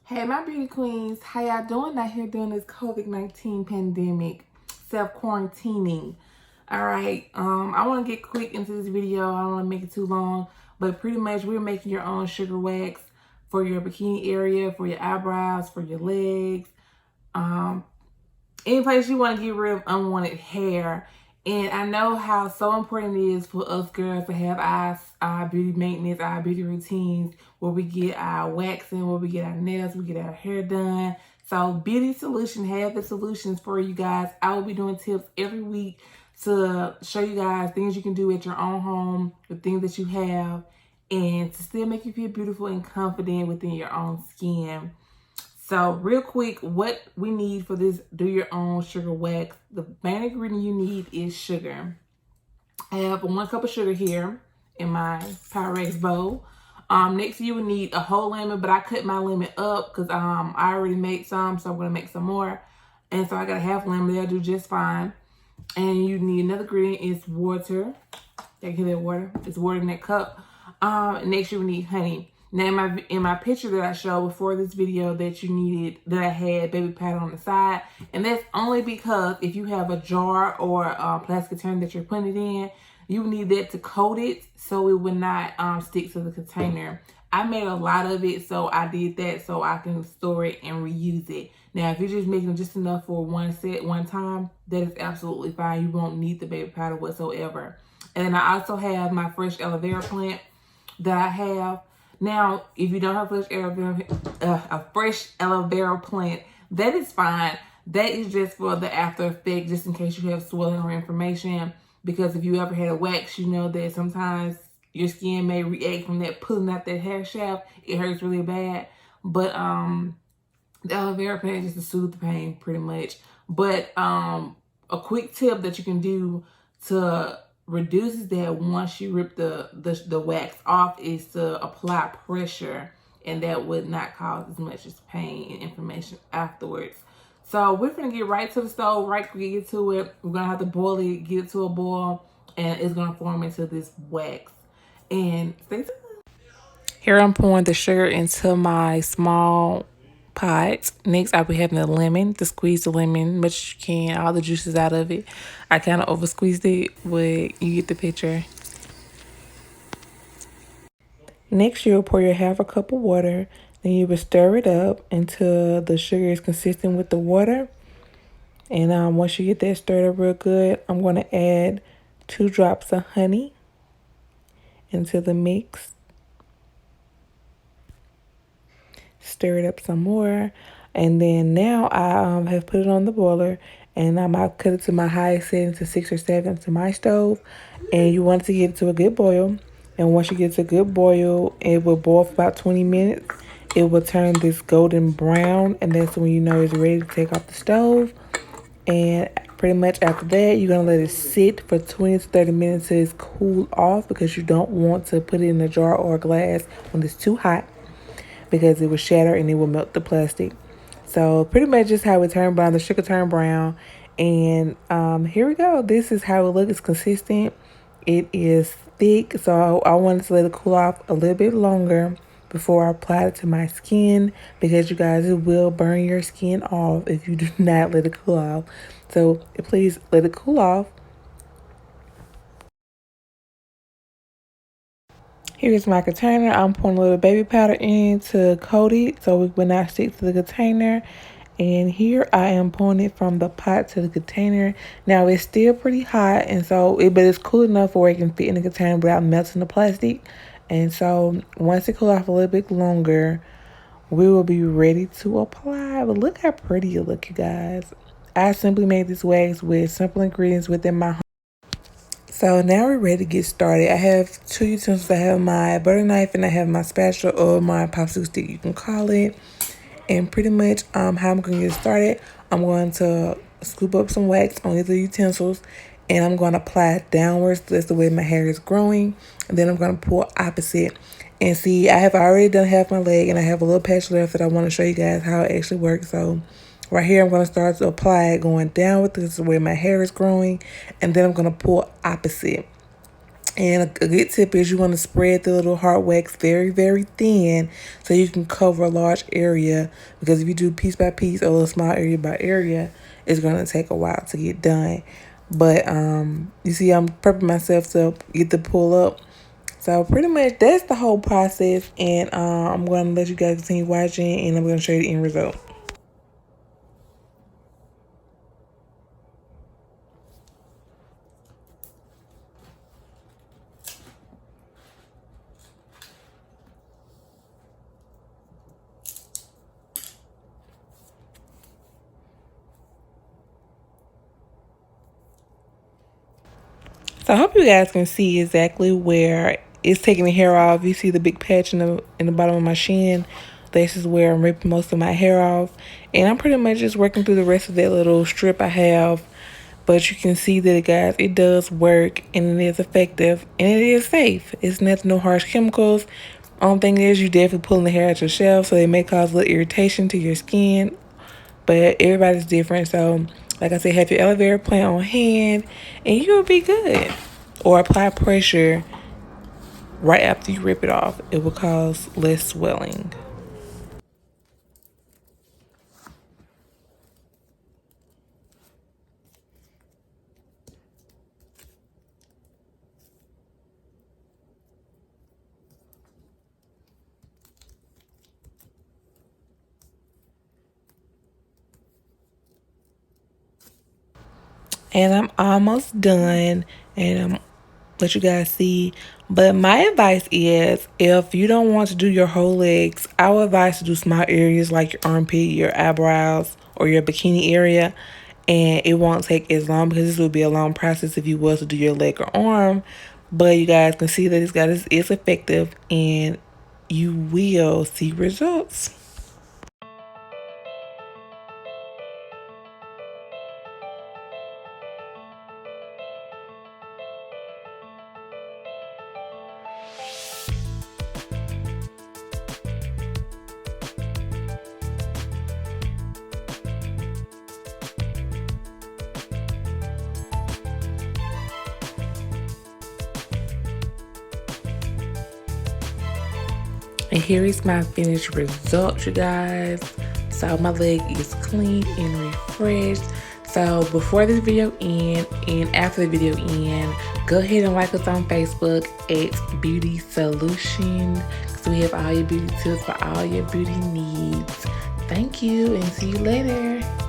Hey, my beauty queens, how y'all doing out here during this COVID-19 pandemic, self-quarantining? All right, I want to get quick into this video. I don't want to make it too long, but pretty much we're making your own sugar wax for your bikini area, for your eyebrows, for your legs, any place you want to get rid of unwanted hair. And I know how so important it is for us girls to have our beauty maintenance, our beauty routines, where we get our waxing, where we get our nails, we get our hair done. So Beauty Solution have the solutions for you guys. I will be doing tips every week to show you guys things you can do at your own home, the things that you have, and to still make you feel beautiful and confident within your own skin. So real quick, what we need for this do your own sugar wax, the main ingredient you need is sugar. I have 1 cup of sugar here in my Pyrex bowl. Next you will need a whole lemon, but I cut my lemon up because I already made some, so I'm gonna make some more. And so I got a half lemon, that'll do just fine. And you need another ingredient is water. I get that water. It's water in that cup. Next you will need honey. Now in my picture that I showed before this video that you needed, that I had baby powder on the side, and that's only because if you have a jar or a plastic container that you're putting it in, you need that to coat it so it would not stick to the container. I made a lot of it, so I did that so I can store it and reuse it. Now, if you're just making just enough for one set, one time, that is absolutely fine. You won't need the baby powder whatsoever. And I also have my fresh aloe vera plant that I have. Now, if you don't have a fresh aloe vera plant, that is fine. That is just for the after effect, just in case you have swelling or inflammation. Because if you ever had a wax, you know that sometimes your skin may react from that pulling out that hair shaft. It hurts really bad. But the aloe vera plant is just to soothe the pain, pretty much. But a quick tip that you can do to reduces that once you rip the wax off is to apply pressure, and that would not cause as much as pain and inflammation afterwards. So we're gonna get right to the stove, right quick, get to it. We're gonna have to boil it, get it to a boil, and it's gonna form into this wax. And stay tuned. Here I'm pouring the sugar into my small pot. Next, I'll be having a lemon to squeeze the lemon much as you can, all the juices out of it. I kind of over squeezed it, but you get the picture. Next, you'll pour your half a cup of water. Then you will stir it up until the sugar is consistent with the water. And once you get that stirred up real good, I'm going to add 2 drops of honey into the mix. Stir it up some more, and then now I have put it on the boiler, and I cut it to my highest setting to 6 or 7 to my stove. And you want to get it to a good boil, and once you get to a good boil, it will boil for about 20 minutes. It will turn this golden brown, and that's when you know it's ready to take off the stove. And pretty much after that, you're going to let it sit for 20 to 30 minutes till it's cooled off, because you don't want to put it in a jar or a glass when it's too hot, because it will shatter and it will melt the plastic. So pretty much just how it turned brown, the sugar turned brown. And here we go. This is how it looks. It's consistent. It is thick. So I wanted to let it cool off a little bit longer before I apply it to my skin, because you guys, it will burn your skin off if you do not let it cool off. So please let it cool off. Here's my container. I'm pouring a little baby powder in to coat it so it will not stick to the container. And here I am pouring it from the pot to the container. Now it's still pretty hot, and so but it's cool enough where it can fit in the container without melting the plastic. And so once it cools off a little bit longer, we will be ready to apply. But look how pretty it looks, you guys. I simply made this wax with simple ingredients within my home. So now we're ready to get started. I have 2 utensils. I have my butter knife and I have my spatula, or my popsicle stick, you can call it. And pretty much how I'm going to get started, I'm going to scoop up some wax on either utensils, and I'm going to apply it downwards. That's the way my hair is growing. And then I'm going to pour opposite. And see, I have already done half my leg, and I have a little patch left that I want to show you guys how it actually works. So right here, I'm going to start to apply it going downward. This is the way my hair is growing. And then I'm going to pull opposite. And a good tip is you want to spread the little hard wax very, very thin so you can cover a large area. Because if you do piece by piece or a little small area by area, it's going to take a while to get done. But you see, I'm prepping myself to get the pull up. So pretty much that's the whole process. And I'm going to let you guys continue watching, and I'm going to show you the end result. So I hope you guys can see exactly where it's taking the hair off. You see the big patch in the bottom of my shin. This is where I'm ripping most of my hair off. And I'm pretty much just working through the rest of that little strip I have. But you can see that, guys, it does work and it is effective and it is safe. It's nothing, no harsh chemicals. Only thing is you definitely pulling the hair out yourself, so it may cause a little irritation to your skin. But everybody's different. So, like I said, have your aloe vera plant on hand and you'll be good. Or apply pressure right after you rip it off. It will cause less swelling. And I'm almost done, and I'm let you guys see. But my advice is, if you don't want to do your whole legs, I would advise to do small areas like your armpit, your eyebrows, or your bikini area. And it won't take as long because this will be a long process if you was to do your leg or arm. But you guys can see that it's effective and you will see results. And here is my finished result, you guys. So my leg is clean and refreshed. So before this video end and after the video end, go ahead and like us on Facebook at Beauty Solution, so we have all your beauty tips for all your beauty needs. Thank you and see you later.